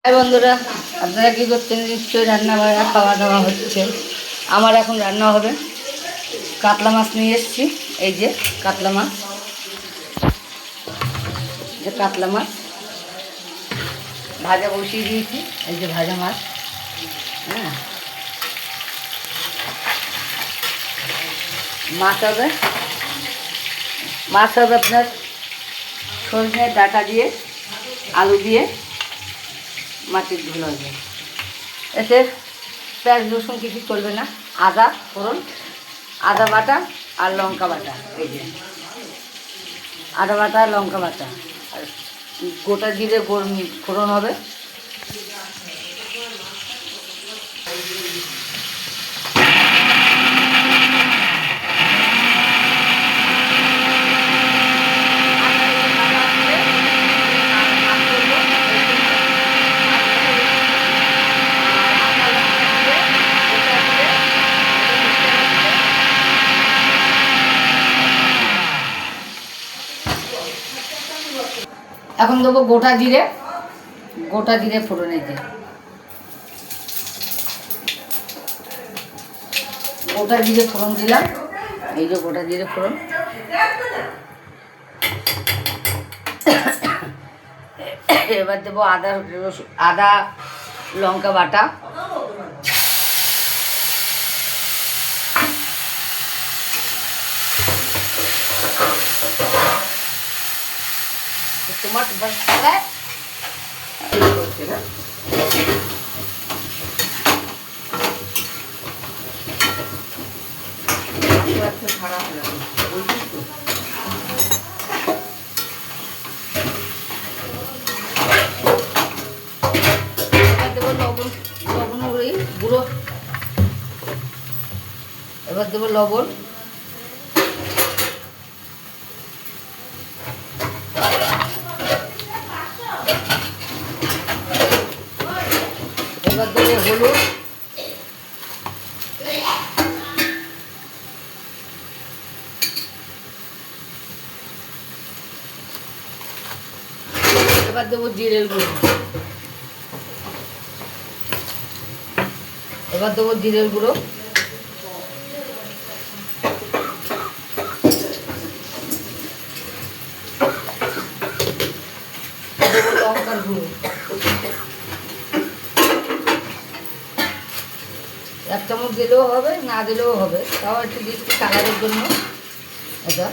High বন্ধুরা, আপনারা কী করছেন? নিশ্চয়ই রান্না বান্না খাওয়া দাওয়া হচ্ছে। আমার এখন রান্না হবে। কাতলা মাছ নিয়ে এসেছি। এই যে কাতলা মাছ, কাতলা মাছ ভাজা বসিয়ে দিয়েছি। এই যে ভাজা মাছ। হ্যাঁ, মাছ হবে আপনার সজনে ডাঁটা দিয়ে, আলু দিয়ে মাছের ঝোল হবে। এতে পেঁয়াজ রসুন কিছু চলবে না। আদা ফোড়ন, আদা বাটা আর লঙ্কা বাটা। এই যে আদা বাটা আর লঙ্কা বাটা, আর গোটা জিরে ফোড়ন হবে। এখন দেবো গোটা জিরে ফোড়নে দিয়ে। গোটা জিরে ফোড়ন দিলাম। এই যে গোটা জিরে ফোড়ন। এবার দেবো আদা লঙ্কা বাটা, তোমার খারাপ লাগে গুঁড়ো। এবার দেবো লবণ, এবার দেবো হলুদ, এবার দেবো জিরের গুঁড়ো, এবার দেবো জিরের গুঁড়ো, দেবো লঙ্কার গুঁড়ো। এক চামচ দিলেও হবে, না দিলেও হবে, তাও একটু দিচ্ছি কালারের জন্য। এটা